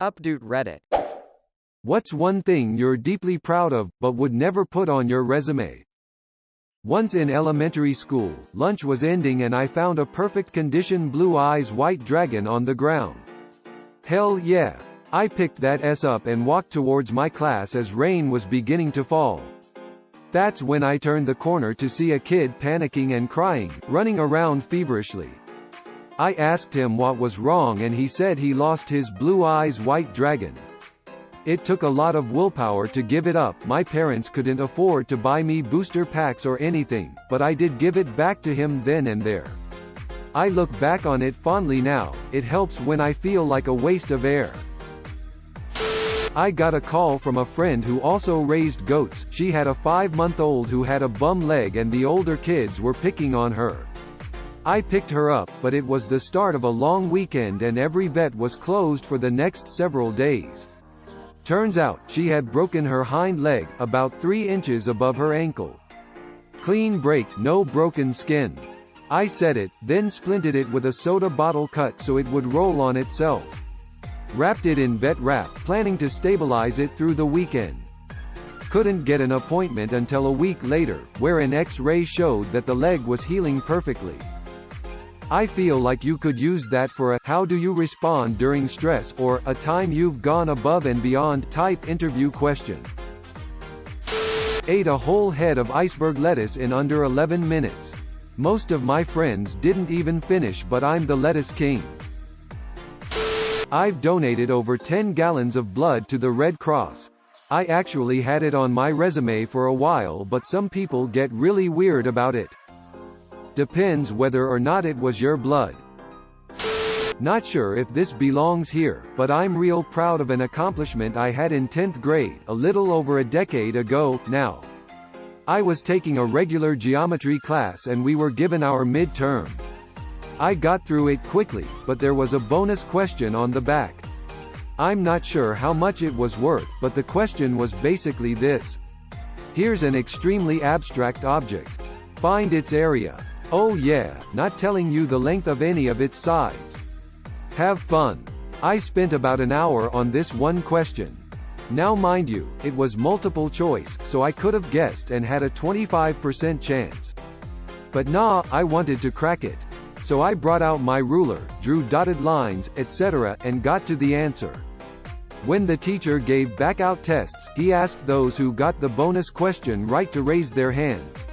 Update Reddit. What's one thing you're deeply proud of, but would never put on your resume? Once in elementary school, lunch was ending and I found a perfect condition blue eyes white dragon on the ground. Hell yeah! I picked that up and walked towards my class as rain was beginning to fall. That's when I turned the corner to see a kid panicking and crying, running around feverishly. I asked him what was wrong and he said he lost his blue eyes white dragon. It took a lot of willpower to give it up. My parents couldn't afford to buy me booster packs or anything, but I did give it back to him then and there. I look back on it fondly now. It helps when I feel like a waste of air. I got a call from a friend who also raised goats. She had a 5-month-old who had a bum leg and the older kids were picking on her. I picked her up, but it was the start of a long weekend and every vet was closed for the next several days. Turns out, she had broken her hind leg, about 3 inches above her ankle. Clean break, no broken skin. I set it, then splinted it with a soda bottle cut so it would roll on itself. Wrapped it in vet wrap, planning to stabilize it through the weekend. Couldn't get an appointment until a week later, where an X-ray showed that the leg was healing perfectly. I feel like you could use that for a "how do you respond during stress" or a "time you've gone above and beyond" type interview question. Ate a whole head of iceberg lettuce in under 11 minutes. Most of my friends didn't even finish, but I'm the lettuce king. I've donated over 10 gallons of blood to the Red Cross. I actually had it on my resume for a while, but some people get really weird about it. Depends whether or not it was your blood. Not sure if this belongs here, but I'm real proud of an accomplishment I had in 10th grade, a little over a decade ago now. I was taking a regular geometry class and we were given our midterm. I got through it quickly, but there was a bonus question on the back. I'm not sure how much it was worth, but the question was basically this. Here's an extremely abstract object. Find its area. Oh yeah, not telling you the length of any of its sides. Have fun. I spent about an hour on this one question. Now mind you, it was multiple choice, so I could have guessed and had a 25% chance. But nah, I wanted to crack it. So I brought out my ruler, drew dotted lines, etc., and got to the answer. When the teacher gave back out tests, he asked those who got the bonus question right to raise their hands.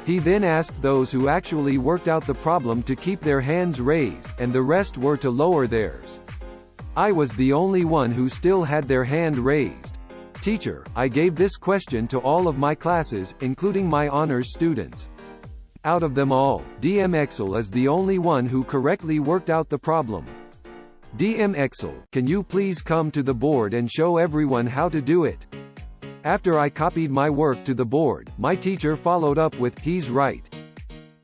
He then asked those who actually worked out the problem to keep their hands raised, and the rest were to lower theirs. I was the only one who still had their hand raised. Teacher, I gave this question to all of my classes, including my honors students. Out of them all, DM Excel is the only one who correctly worked out the problem. DM Excel, can you please come to the board and show everyone how to do it? After I copied my work to the board, my teacher followed up with, "He's right."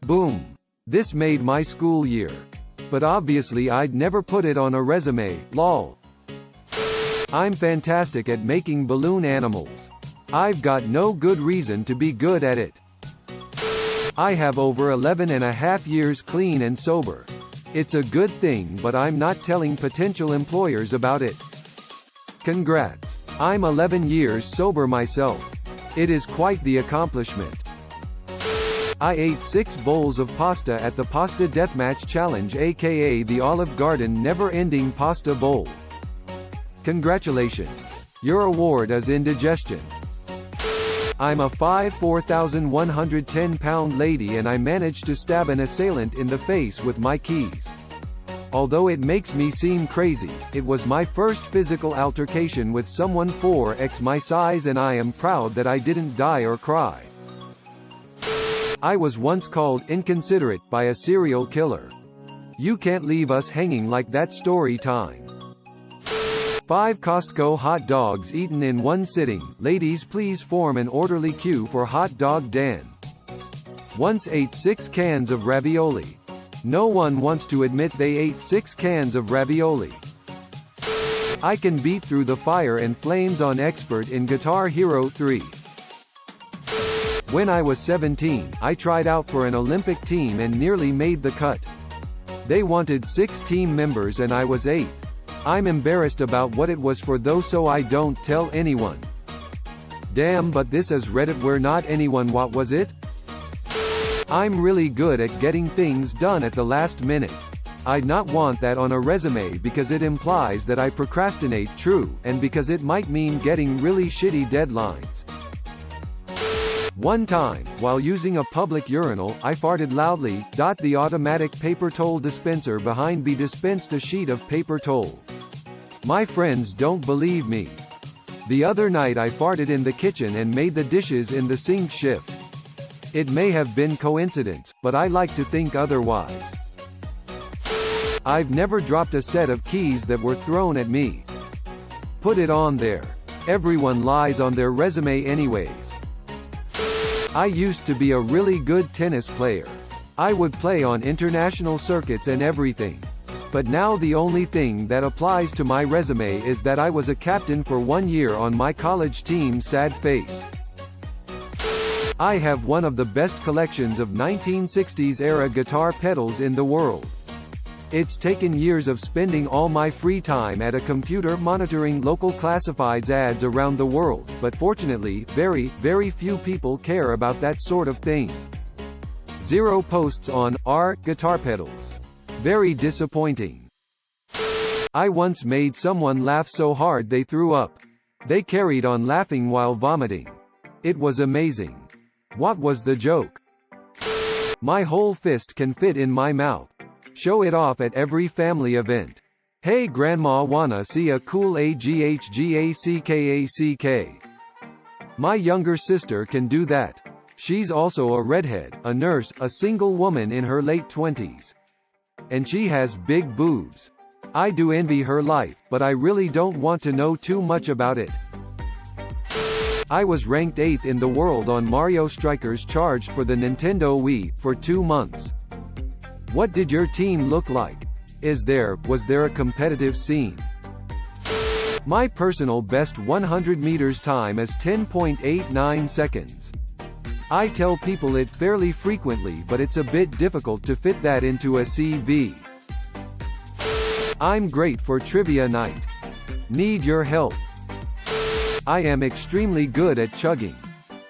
Boom. This made my school year. But obviously I'd never put it on a resume, lol. I'm fantastic at making balloon animals. I've got no good reason to be good at it. I have over 11.5 years clean and sober. It's a good thing, but I'm not telling potential employers about it. Congrats. I'm 11 years sober myself. It is quite the accomplishment. I ate 6 bowls of pasta at the Pasta Deathmatch Challenge, aka the Olive Garden Never-Ending Pasta Bowl. Congratulations. Your award is indigestion. I'm a 4,110-pound lady and I managed to stab an assailant in the face with my keys. Although it makes me seem crazy, it was my first physical altercation with someone 4x my size and I am proud that I didn't die or cry. I was once called inconsiderate by a serial killer. You can't leave us hanging like that. Story time. 5 Costco hot dogs eaten in one sitting. Ladies, please form an orderly queue for Hot Dog Dan. Once ate 6 cans of ravioli. No one wants to admit they ate 6 cans of ravioli. I can beat through the fire and flames on expert in Guitar Hero 3. When I was 17, I tried out for an Olympic team and nearly made the cut. They wanted 6 team members and I was 8. I'm embarrassed about what it was for though, so I don't tell anyone. Damn, but this is Reddit where not anyone. What was it? I'm really good at getting things done at the last minute. I'd not want that on a resume because it implies that I procrastinate, true, and because it might mean getting really shitty deadlines. One time, while using a public urinal, I farted loudly. The automatic paper towel dispenser behind me dispensed a sheet of paper towel. My friends don't believe me. The other night I farted in the kitchen and made the dishes in the sink shift. It may have been coincidence, but I like to think otherwise. I've never dropped a set of keys that were thrown at me. Put it on there. Everyone lies on their resume anyways. I used to be a really good tennis player. I would play on international circuits and everything. But now the only thing that applies to my resume is that I was a captain for 1 year on my college team. Sad face. I have one of the best collections of 1960s-era guitar pedals in the world. It's taken years of spending all my free time at a computer monitoring local classifieds ads around the world, but fortunately, very, very few people care about that sort of thing. 0 posts on our guitar pedals. Very disappointing. I once made someone laugh so hard they threw up. They carried on laughing while vomiting. It was amazing. What was the joke? My whole fist can fit in my mouth. Show it off at every family event. Hey grandma, wanna see a cool AGHGACKACK? My younger sister can do that. She's also a redhead, a nurse, a single woman in her late 20s. And she has big boobs. I do envy her life, but I really don't want to know too much about it. I was ranked 8th in the world on Mario Strikers charged for the Nintendo Wii, for 2 months. What did your team look like? Was there a competitive scene? My personal best 100 meters time is 10.89 seconds. I tell people it fairly frequently, but it's a bit difficult to fit that into a CV. I'm great for trivia night. Need your help. I am extremely good at chugging.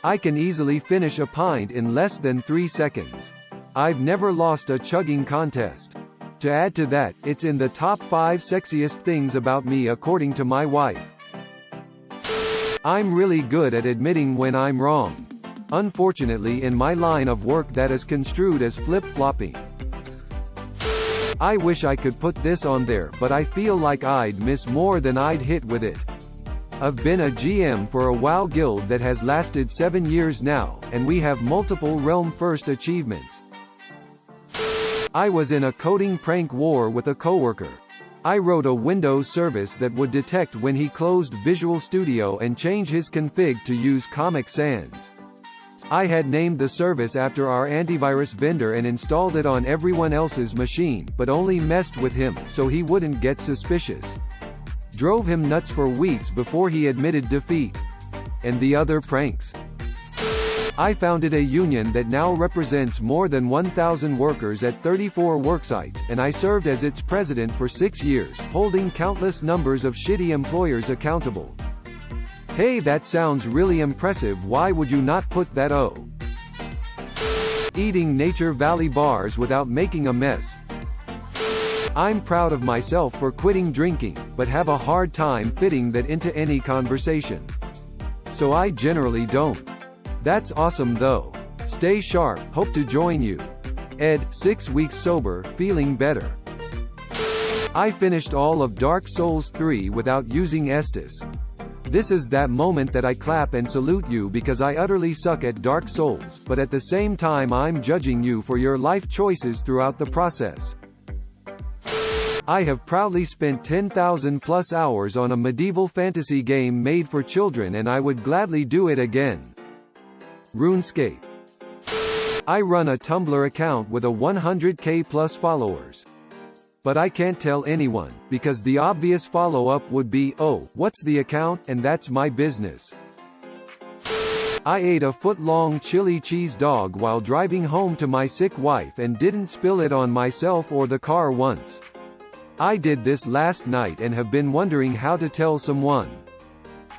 I can easily finish a pint in less than 3 seconds. I've never lost a chugging contest. To add to that, it's in the top 5 sexiest things about me according to my wife. I'm really good at admitting when I'm wrong. Unfortunately, in my line of work that is construed as flip-flopping. I wish I could put this on there, but I feel like I'd miss more than I'd hit with it. I've been a GM for a WoW guild that has lasted 7 years now, and we have multiple realm first achievements. I was in a coding prank war with a coworker. I wrote a Windows service that would detect when he closed Visual Studio and change his config to use Comic Sans. I had named the service after our antivirus vendor and installed it on everyone else's machine, but only messed with him, so he wouldn't get suspicious. Drove him nuts for weeks before he admitted defeat. And the other pranks. I founded a union that now represents more than 1,000 workers at 34 worksites, and I served as its president for 6 years, holding countless numbers of shitty employers accountable. Hey, that sounds really impressive. Why would you not put that? Eating Nature Valley bars without making a mess. I'm proud of myself for quitting drinking, but have a hard time fitting that into any conversation. So I generally don't. That's awesome though. Stay sharp, hope to join you. Ed, 6 weeks sober, feeling better. I finished all of Dark Souls 3 without using Estus. This is that moment that I clap and salute you because I utterly suck at Dark Souls, but at the same time I'm judging you for your life choices throughout the process. I have proudly spent 10,000 plus hours on a medieval fantasy game made for children, and I would gladly do it again. RuneScape. I run a Tumblr account with a 100k plus followers. But I can't tell anyone, because the obvious follow-up would be, oh, what's the account, and that's my business. I ate a foot-long chili cheese dog while driving home to my sick wife and didn't spill it on myself or the car once. I did this last night and have been wondering how to tell someone.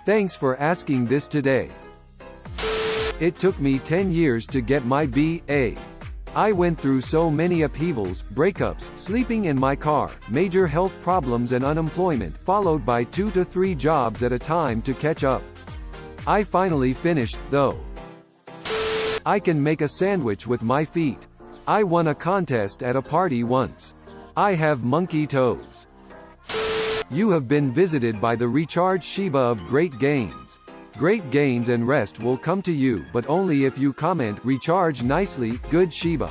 Thanks for asking this today. It took me 10 years to get my BA. I went through so many upheavals, breakups, sleeping in my car, major health problems and unemployment, followed by 2 to 3 jobs at a time to catch up. I finally finished, though. I can make a sandwich with my feet. I won a contest at a party once. I have monkey toes. You have been visited by the recharged Shiba of great gains. Great gains and rest will come to you, but only if you comment "recharge nicely, good Shiba."